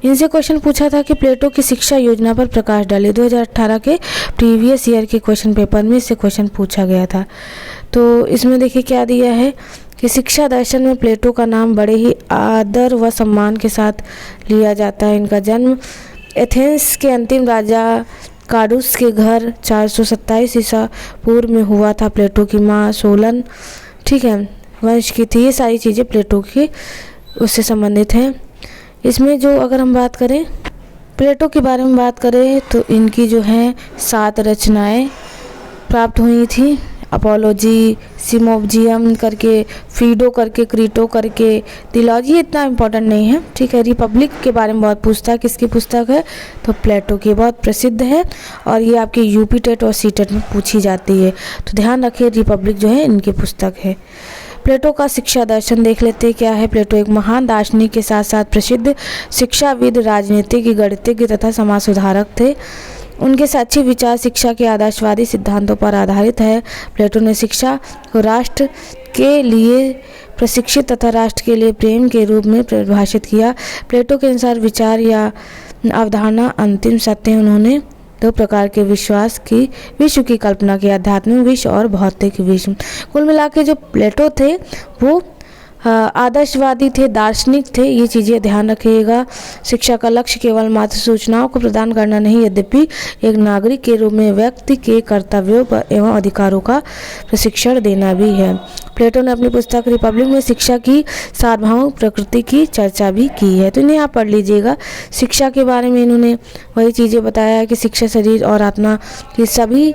इनसे क्वेश्चन पूछा था कि प्लेटो की शिक्षा योजना पर प्रकाश डाले। 2018 के प्रीवियस ईयर के क्वेश्चन पेपर में इससे क्वेश्चन पूछा गया था। तो इसमें देखिए क्या दिया है कि शिक्षा दर्शन में प्लेटो का नाम बड़े ही आदर व सम्मान के साथ लिया जाता है। इनका जन्म एथेंस के अंतिम राजा काडूस के घर 427 ईसा पूर्व में हुआ था। प्लेटो की माँ सोलन, ठीक है, वंश की थी। ये सारी चीज़ें प्लेटो की उससे संबंधित हैं। इसमें जो अगर हम बात करें प्लेटो के बारे में बात करें तो इनकी जो है 7 रचनाएं प्राप्त हुई थी। अपोलॉजी, सिमोजियम करके, फीडो करके, क्रीटो करके, दिलॉजी इतना इम्पोर्टेंट नहीं है। ठीक है, रिपब्लिक के बारे में बहुत पूछता है, किसकी पुस्तक है, तो प्लेटो की, बहुत प्रसिद्ध है और ये आपके यूपी टेट और सी टेट में पूछी जाती है। तो ध्यान रखिए, रिपब्लिक जो है इनकी पुस्तक है। प्लेटो का शिक्षा दर्शन देख लेते हैं क्या है। प्लेटो एक महान दार्शनिक के साथ साथ प्रसिद्ध शिक्षाविद, राजनीतिक, गणितज्ञ तथा समाज सुधारक थे। उनके अच्छे विचार शिक्षा के आदर्शवादी सिद्धांतों पर आधारित है। प्लेटो ने शिक्षा को राष्ट्र के लिए प्रशिक्षित तथा राष्ट्र के लिए प्रेम के रूप में परिभाषित किया। प्लेटो के अनुसार विचार या अवधारणा अंतिम सत्य। उन्होंने 2 प्रकार के विश्व की कल्पना की, आध्यात्मिक विश्व और भौतिक विश्व। कुल मिला के जो प्लेटो थे वो आदर्शवादी थे, दार्शनिक थे। ये चीज़ें ध्यान रखिएगा। शिक्षा का लक्ष्य केवल मात्र सूचनाओं को प्रदान करना नहीं, यद्यपि एक नागरिक के रूप में व्यक्ति के कर्तव्यों एवं अधिकारों का प्रशिक्षण देना भी है। प्लेटो ने अपनी पुस्तक रिपब्लिक में शिक्षा की सार्वभौमिक प्रकृति की चर्चा भी की है। तो इन्हें आप पढ़ लीजिएगा। शिक्षा के बारे में इन्होंने वही चीज़ें बताया है कि शिक्षा शरीर और आत्मा की सभी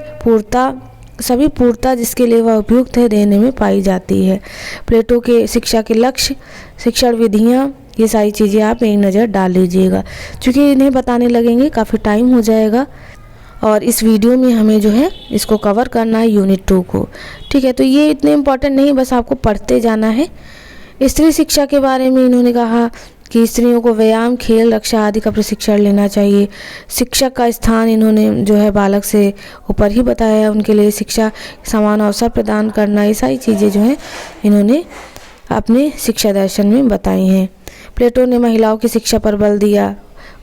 पूर्णता जिसके लिए वह उपयुक्त है देने में पाई जाती है। प्लेटो के शिक्षा के लक्ष्य, शिक्षण विधियाँ, ये सारी चीज़ें आप एक नज़र डाल लीजिएगा। चूँकि इन्हें बताने लगेंगे काफ़ी टाइम हो जाएगा और इस वीडियो में हमें जो है इसको कवर करना है यूनिट 2 को। ठीक है, तो ये इतने इम्पोर्टेंट नहीं, बस आपको पढ़ते जाना है। स्त्री शिक्षा के बारे में इन्होंने कहा कि स्त्रियों को व्यायाम, खेल, रक्षा आदि का प्रशिक्षण लेना चाहिए। शिक्षक का स्थान इन्होंने जो है बालक से ऊपर ही बताया। उनके लिए शिक्षा समान अवसर प्रदान करना, ये सारी चीज़ें जो हैं इन्होंने अपने शिक्षा दर्शन में बताई हैं। प्लेटो ने महिलाओं की शिक्षा पर बल दिया,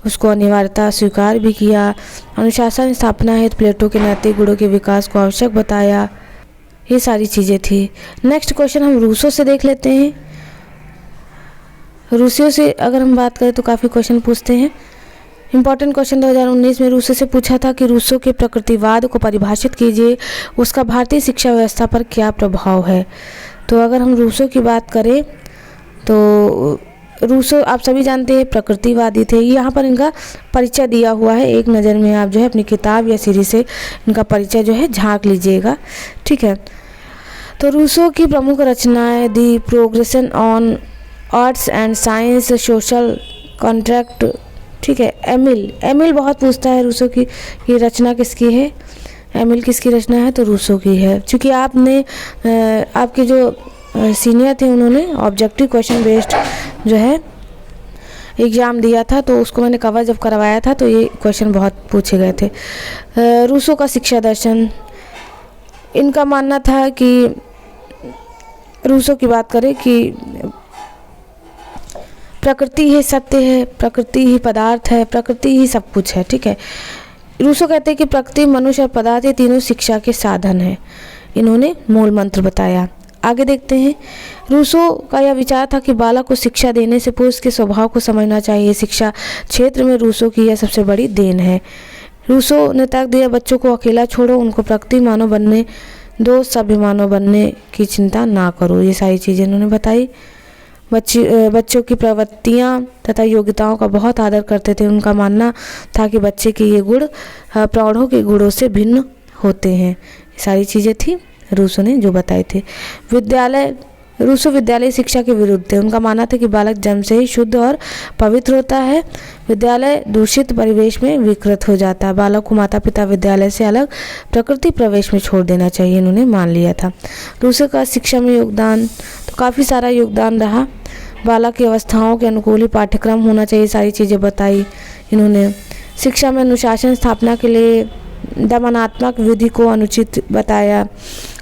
उसको अनिवार्यता स्वीकार भी किया। अनुशासन स्थापना हेतु प्लेटो के नैतिक गुणों के विकास को आवश्यक बताया। ये सारी चीज़ें थी। नेक्स्ट क्वेश्चन हम रूसो से देख लेते हैं। रूसियों से अगर हम बात करें तो काफ़ी क्वेश्चन पूछते हैं। इम्पॉर्टेंट क्वेश्चन 2019 में रूसो से पूछा था कि रूसो के प्रकृतिवाद को परिभाषित कीजिए, उसका भारतीय शिक्षा व्यवस्था पर क्या प्रभाव है। तो अगर हम रूसो की बात करें तो रूसो आप सभी जानते हैं प्रकृतिवादी थे। यहाँ पर इनका परिचय दिया हुआ है, एक नज़र में आप जो है अपनी किताब या सीरीज से इनका परिचय जो है झांक लीजिएगा, ठीक है। तो रूसो की प्रमुख रचनाएं the progression on arts and science, social contract, ठीक है। एमिल बहुत पूछता है रूसो की ये रचना किसकी है, एमिल किसकी रचना है, तो रूसो की है। क्योंकि आपने आपके जो सीनियर थे उन्होंने ऑब्जेक्टिव क्वेश्चन बेस्ड जो है एग्ज़ाम दिया था, तो उसको मैंने कवर जब करवाया था तो ये क्वेश्चन बहुत पूछे गए थे। रूसो का शिक्षा दर्शन, इनका मानना था कि रूसो की बात करें कि प्रकृति ही सत्य है, प्रकृति ही पदार्थ है, प्रकृति ही सब कुछ है, ठीक है। रूसो कहते हैं कि प्रकृति, मनुष्य और पदार्थ ये तीनों शिक्षा के साधन हैं, इन्होंने मूल मंत्र बताया। आगे देखते हैं। रूसो का यह विचार था कि बालक को शिक्षा देने से पूर्व उसके स्वभाव को समझना चाहिए। शिक्षा क्षेत्र में रूसो की यह सबसे बड़ी देन है। रूसो ने तर्क दिया, बच्चों को अकेला छोड़ो, उनको प्रकृति मानव बनने दो, सभ्य मानव बनने की चिंता ना करो। ये सारी चीज़ें इन्होंने बताई। बच्चों की प्रवृत्तियाँ तथा योग्यताओं का बहुत आदर करते थे। उनका मानना था कि बच्चे के ये गुण प्रौढ़ों के गुणों से भिन्न होते हैं। ये सारी चीज़ें थी रूसो ने जो बताए थे। रूसो विद्यालय शिक्षा के विरुद्ध थे। उनका मानना था कि बालक जन्म से ही शुद्ध और पवित्र होता है, विद्यालय दूषित परिवेश में विकृत हो जाता है। बालक को माता पिता विद्यालय से अलग प्रकृति प्रवेश में छोड़ देना चाहिए, इन्होंने मान लिया था। रूसो का शिक्षा में योगदान तो काफ़ी सारा योगदान रहा। बालक की अवस्थाओं के अनुकूल ही पाठ्यक्रम होना चाहिए, सारी चीज़ें बताई इन्होंने। शिक्षा में अनुशासन स्थापना के लिए दमनात्मक विधि को अनुचित बताया।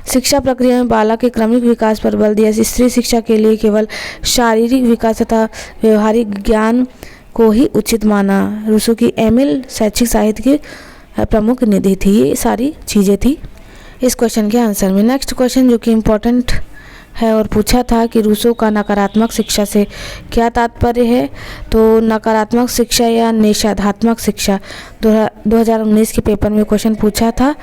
शिक्षा प्रक्रिया में बालक के क्रमिक विकास पर बल दिया। स्त्री शिक्षा के लिए केवल शारीरिक विकास तथा व्यवहारिक ज्ञान को ही उचित माना। रूसो की एमिल शैक्षिक साहित्य की प्रमुख निधि थी। ये सारी चीज़ें थी इस क्वेश्चन के आंसर में। नेक्स्ट क्वेश्चन जो कि इम्पोर्टेंट है और पूछा था कि रूसो का नकारात्मक शिक्षा से क्या तात्पर्य है। तो नकारात्मक शिक्षा या निषेधात्मक शिक्षा 2019 के पेपर में क्वेश्चन पूछा था।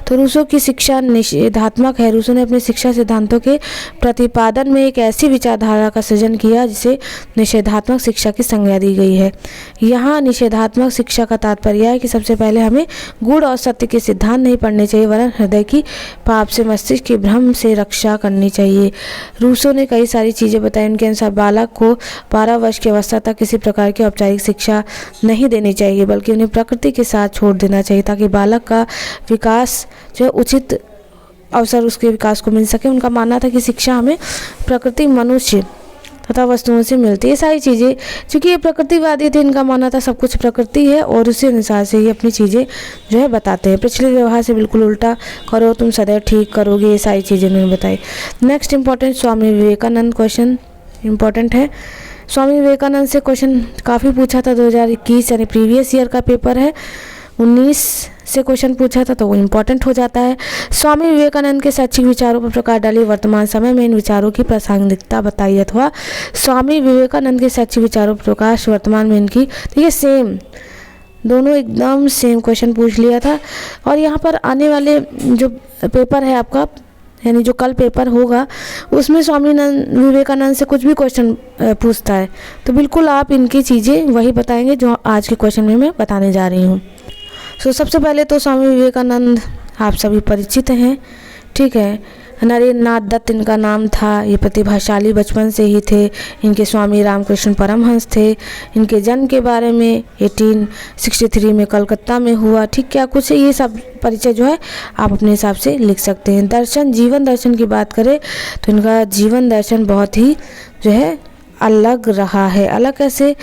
तो रूसो की शिक्षा निषेधात्मक है। रूसो ने अपने शिक्षा सिद्धांतों के प्रतिपादन में एक ऐसी विचारधारा का सृजन किया जिसे निषेधात्मक शिक्षा की संज्ञा दी गई है। यहाँ निषेधात्मक शिक्षा का तात्पर्य है कि सबसे पहले हमें गुण और सत्य के सिद्धांत नहीं पढ़ने चाहिए, वरन हृदय की पाप से, मस्तिष्क के भ्रम से रक्षा करनी चाहिए। रूसो ने कई सारी चीज़ें बताई। उनके अनुसार बालक को 12 वर्ष की अवस्था तक किसी प्रकार की औपचारिक शिक्षा नहीं देनी चाहिए, बल्कि उन्हें प्रकृति के साथ छोड़ देना चाहिए ताकि बालक का विकास जो है उचित अवसर उसके विकास को मिल सके। उनका मानना था कि शिक्षा हमें प्रकृति, मनुष्य तथा वस्तुओं से मिलती है। सारी चीज़ें, चूँकि ये प्रकृतिवादी थे, इनका मानना था सब कुछ प्रकृति है और उसी अनुसार से ये अपनी चीज़ें जो है बताते हैं। पिछले व्यवहार से बिल्कुल उल्टा करो, तुम सदैव ठीक करोगे, ये सारी चीज़ें उन्होंने बताई। Next important Swami Vivekananda question important है। स्वामी विवेकानंद से क्वेश्चन काफ़ी पूछा था। 2021 यानी प्रीवियस ईयर का पेपर है, 19 से क्वेश्चन पूछा था, तो वो इम्पोर्टेंट हो जाता है। स्वामी विवेकानंद के शैक्षिक विचारों पर प्रकाश डाली, वर्तमान समय में इन विचारों की प्रासंगिकता बताई। अथवा स्वामी विवेकानंद के शैक्षिक विचारों पर प्रकाश वर्तमान में इनकी, तो ये सेम दोनों एकदम सेम क्वेश्चन पूछ लिया था। और यहाँ पर आने वाले जो पेपर है आपका, यानी जो कल पेपर होगा, उसमें स्वामी विवेकानंद से कुछ भी क्वेश्चन पूछता है तो बिल्कुल आप इनकी चीज़ें वही बताएंगे जो आज के क्वेश्चन में मैं बताने जा रही हूँ। सबसे पहले तो स्वामी विवेकानंद आप सभी परिचित हैं, ठीक है। नरेंद्रनाथ दत्त इनका नाम था। ये प्रतिभाशाली बचपन से ही थे। इनके स्वामी रामकृष्ण परमहंस थे। इनके जन्म के बारे में 1863 में कलकत्ता में हुआ, ठीक क्या कुछ है, ये सब परिचय जो है आप अपने हिसाब से लिख सकते हैं। दर्शन, जीवन दर्शन की बात करें तो इनका जीवन दर्शन बहुत ही जो है अलग रहा है। अलग कैसे,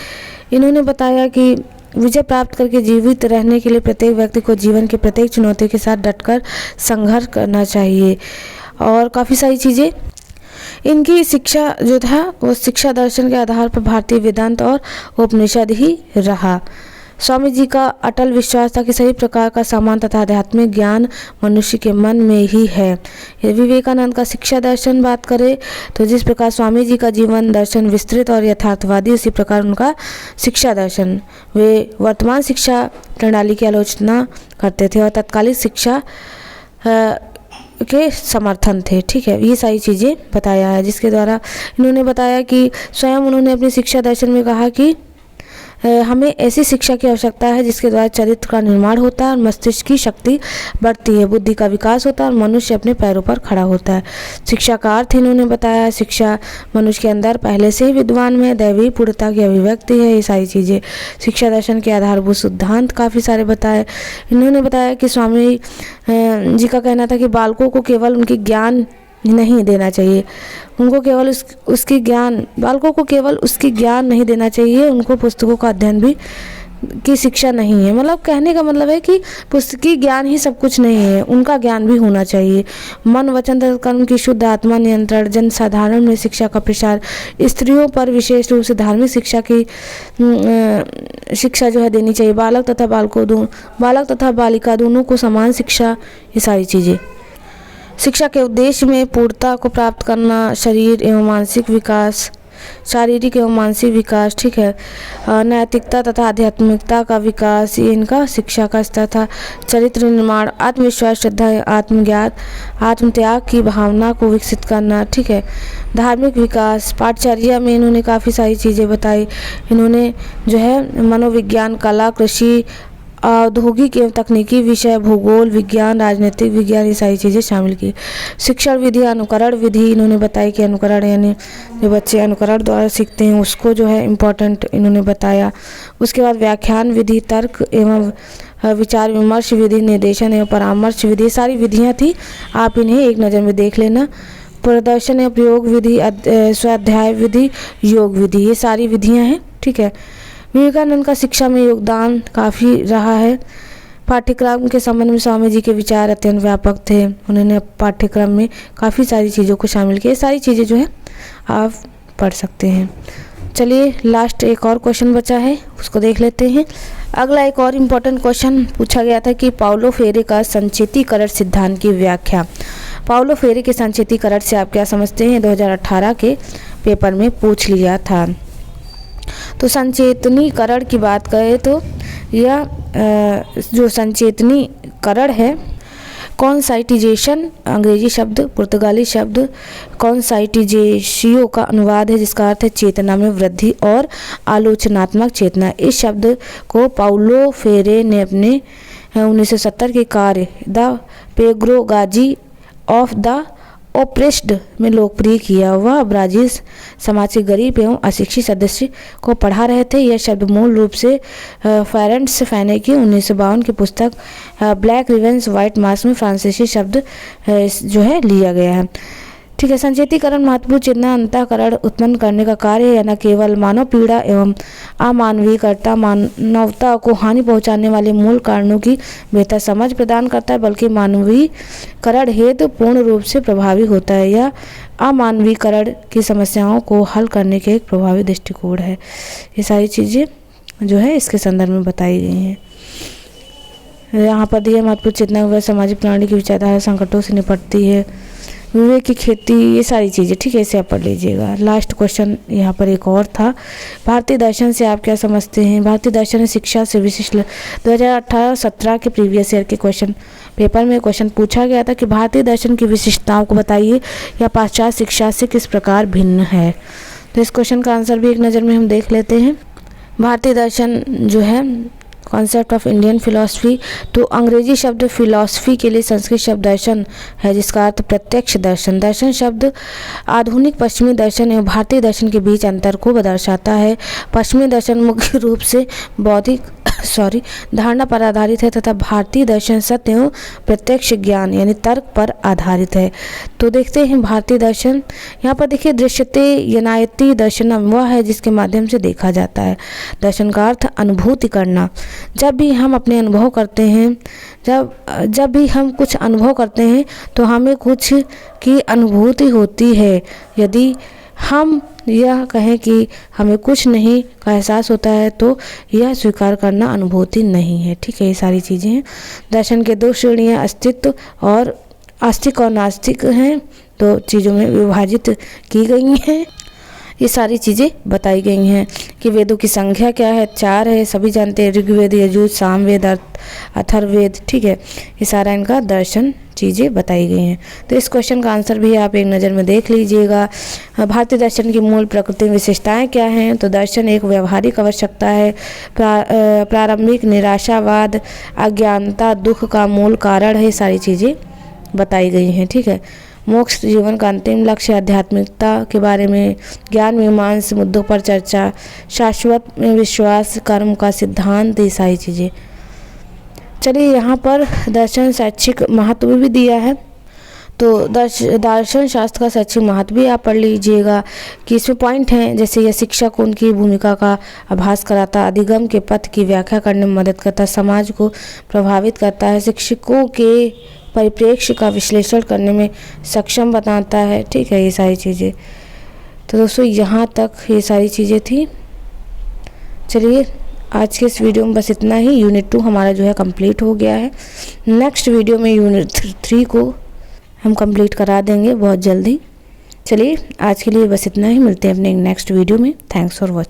इन्होंने बताया कि विजय प्राप्त करके जीवित रहने के लिए प्रत्येक व्यक्ति को जीवन के प्रत्येक चुनौती के साथ डटकर संघर्ष करना चाहिए। और काफ़ी सारी चीज़ें, इनकी शिक्षा जो था वो शिक्षा दर्शन के आधार पर भारतीय वेदांत और उपनिषद ही रहा। स्वामी जी का अटल विश्वास था कि सभी प्रकार का सामान्य तथा आध्यात्मिक ज्ञान मनुष्य के मन में ही है। विवेकानंद का शिक्षा दर्शन बात करें तो जिस प्रकार स्वामी जी का जीवन दर्शन विस्तृत और यथार्थवादी, उसी प्रकार उनका शिक्षा दर्शन, वे वर्तमान शिक्षा प्रणाली की आलोचना करते थे और तत्कालिक शिक्षा के समर्थन थे। ठीक है, ये सारी चीज़ें बताया है, जिसके द्वारा इन्होंने बताया कि स्वयं उन्होंने अपनी शिक्षा दर्शन में कहा कि हमें ऐसी शिक्षा की आवश्यकता है जिसके द्वारा चरित्र का निर्माण होता है और मस्तिष्क की शक्ति बढ़ती है, बुद्धि का विकास होता है और मनुष्य अपने पैरों पर खड़ा होता है। शिक्षा का अर्थ इन्होंने बताया, शिक्षा मनुष्य के अंदर पहले से ही विद्वान में दैवी पूर्णता की अभिव्यक्ति है। ये सारी चीज़ें शिक्षा दर्शन के आधारभूत सिद्धांत काफ़ी सारे बताए। इन्होंने बताया कि स्वामी जी का कहना था कि बालकों को केवल उनके ज्ञान नहीं देना चाहिए, उनको केवल उसकी ज्ञान बालकों को केवल उसकी ज्ञान नहीं देना चाहिए, उनको पुस्तकों का अध्ययन भी की शिक्षा नहीं है। मतलब कहने का मतलब है कि पुस्तकीय ज्ञान ही सब कुछ नहीं है, उनका ज्ञान भी होना चाहिए। मन वचन तथा कर्म की शुद्ध आत्मा नियंत्रण, जनसाधारण में शिक्षा का प्रसार, स्त्रियों पर विशेष रूप से धार्मिक शिक्षा की शिक्षा जो है देनी चाहिए। बालक तथा बालिका दोनों को समान शिक्षा, ये सारी चीज़ें। शिक्षा के उद्देश्य में पूर्णता को प्राप्त करना, शारीरिक एवं मानसिक विकास, ठीक है, नैतिकता तथा आध्यात्मिकता का विकास, ये इनका शिक्षा का स्तर था। चरित्र निर्माण, आत्मविश्वास, श्रद्धा, आत्मज्ञान, आत्मत्याग की भावना को विकसित करना, ठीक है, धार्मिक विकास। पाठचर्या में इन्होंने काफ़ी सारी चीज़ें बताई। इन्होंने जो है मनोविज्ञान, कला, कृषि, औद्योगिक एवं तकनीकी विषय, भूगोल विज्ञान, राजनीतिक विज्ञान, ये सारी चीज़ें शामिल की। शिक्षण विधि, अनुकरण विधि इन्होंने बताई कि अनुकरण यानी जो बच्चे अनुकरण द्वारा सीखते हैं उसको जो है इम्पोर्टेंट इन्होंने बताया। उसके बाद व्याख्यान विधि, तर्क एवं विचार विमर्श विधि, निर्देशन एवं परामर्श विधि, सारी विधियाँ थी, आप इन्हें एक नज़र में देख लेना। प्रदर्शन एवं प्रयोग विधि, स्वाध्याय विधि, योग विधि, ये सारी विधियाँ हैं। ठीक है, विवेकानंद का शिक्षा में योगदान काफ़ी रहा है। पाठ्यक्रम के संबंध में स्वामी जी के विचार अत्यंत व्यापक थे, उन्होंने पाठ्यक्रम में काफ़ी सारी चीज़ों को शामिल किया। सारी चीज़ें जो है आप पढ़ सकते हैं। चलिए लास्ट एक और क्वेश्चन बचा है, उसको देख लेते हैं। अगला एक और इम्पोर्टेंट क्वेश्चन पूछा गया था कि पाउलो फ्रेरे का संचेतीकरण सिद्धांत की व्याख्या। पाउलो फ्रेरे के संचेतीकरण से आप क्या समझते हैं, 2018 के पेपर में पूछ लिया था। तो संचेतनीकरण की बात करें तो यह जो संचेतनीकरण है, कॉन्साइटिजेशन अंग्रेजी शब्द, पुर्तगाली शब्द कॉन्साइटिजेशियो का अनुवाद है, जिसका अर्थ है चेतना में वृद्धि और आलोचनात्मक चेतना। इस शब्द को पाउलो फ्रेरे ने अपने 1970 के कार्य the pedagogy of the oppressed में लोकप्रिय किया। वह ब्राज़ील समाज के गरीब एवं अशिक्षित सदस्य को पढ़ा रहे थे। यह शब्द मूल रूप से फेरेंस फैने की 1952 की पुस्तक ब्लैक रिवेंस व्हाइट मास्क में फ्रांसीसी शब्द जो है लिया गया है। ठीक है, संचेतीकरण महत्वपूर्ण चेतना अंतःकरण उत्पन्न करने का कार्य है, न केवल मानव पीड़ा एवं अमानवीयता मानवता को हानि पहुंचाने वाले मूल कारणों की बेहतर समझ प्रदान करता है, बल्कि मानवीकरण हेतु पूर्ण रूप से प्रभावी होता है। यह अमानवीकरण की समस्याओं को हल करने के एक प्रभावी दृष्टिकोण है। ये सारी चीज़ें जो है इसके संदर्भ में बताई गई हैं। यहाँ पर दिए महत्वपूर्ण चेतना वह सामाजिक प्रणाली की विचारधारा संकटों से निपटती है, विवेक की खेती, ये सारी चीज़ें। ठीक है, इसे आप पढ़ लीजिएगा। लास्ट क्वेश्चन यहाँ पर एक और था, भारतीय दर्शन से आप क्या समझते हैं। भारतीय दर्शन शिक्षा से विशिष्ट 2018-17 के प्रीवियस ईयर के क्वेश्चन पेपर में क्वेश्चन पूछा गया था कि भारतीय दर्शन की विशिष्टताओं को बताइए या पाश्चात्य शिक्षा से किस प्रकार भिन्न है। तो इस क्वेश्चन का आंसर भी एक नज़र में हम देख लेते हैं। भारतीय दर्शन जो है कॉन्सेप्ट ऑफ इंडियन फिलॉसफी, तो अंग्रेजी शब्द फिलॉसफी के लिए संस्कृत शब्द दर्शन है, जिसका अर्थ प्रत्यक्ष दर्शन। दर्शन शब्द आधुनिक पश्चिमी दर्शन एवं भारतीय दर्शन के बीच अंतर को दर्शाता है। पश्चिमी दर्शन मुख्य रूप से बौद्धिक धारणा पर आधारित है तथा भारतीय दर्शन सत्य एवं प्रत्यक्ष ज्ञान यानी तर्क पर आधारित है। तो देखते हैं भारतीय दर्शन, यहाँ पर देखिए दृश्यते यनायति दर्शनम वह है जिसके माध्यम से देखा जाता है। दर्शन का अर्थ अनुभूति करना। जब भी हम अपने अनुभव करते हैं, जब भी हम कुछ अनुभव करते हैं तो हमें कुछ की अनुभूति होती है। यदि हम यह कहें कि हमें कुछ नहीं का एहसास होता है तो यह स्वीकार करना अनुभूति नहीं है। ठीक है, ये सारी चीज़ें हैं। दर्शन के दो श्रेणियाँ अस्तित्व और आस्तिक और नास्तिक हैं, तो चीज़ों में विभाजित की गई हैं। ये सारी चीज़ें बताई गई हैं कि वेदों की संख्या क्या है, 4 है, सभी जानते हैं, ऋग्वेद, यजुर्वेद, सामवेद, अथर्ववेद। ठीक है, ये सारा इनका दर्शन चीज़ें बताई गई हैं। तो इस क्वेश्चन का आंसर भी आप एक नज़र में देख लीजिएगा। भारतीय दर्शन की मूल प्रकृति विशेषताएं क्या हैं? तो दर्शन एक व्यवहारिक आवश्यकता है। प्रारंभिक निराशावाद, अज्ञानता, दुख का मूल कारण है। ये सारी चीज़ें बताई गई हैं। ठीक है, मोक्ष जीवन का अंतिम लक्ष्य, आध्यात्मिकता के बारे में ज्ञान मीमांसा मुद्दों पर चर्चा, शाश्वत में विश्वास, कर्म का सिद्धांत, ये सारी चीज़ें। चलिए, यहाँ पर दर्शन शैक्षिक महत्व भी दिया है, तो दर्शन शास्त्र का शैक्षिक महत्व भी आप पढ़ लीजिएगा कि इसमें पॉइंट हैं, जैसे यह शिक्षक उनकी भूमिका का आभास कराता, अधिगम के पथ की व्याख्या करने में मदद करता, समाज को प्रभावित करता है, शिक्षकों के परिप्रेक्ष्य का विश्लेषण करने में सक्षम बनाता है। ठीक है, ये सारी चीज़ें। तो दोस्तों, यहाँ तक ये सारी चीज़ें थी। चलिए, आज के इस वीडियो में बस इतना ही। यूनिट 2 हमारा जो है कंप्लीट हो गया है। नेक्स्ट वीडियो में यूनिट 3 को हम कंप्लीट करा देंगे बहुत जल्दी। चलिए, आज के लिए बस इतना ही। मिलते हैं अपने नेक्स्ट वीडियो में। Thanks for watching.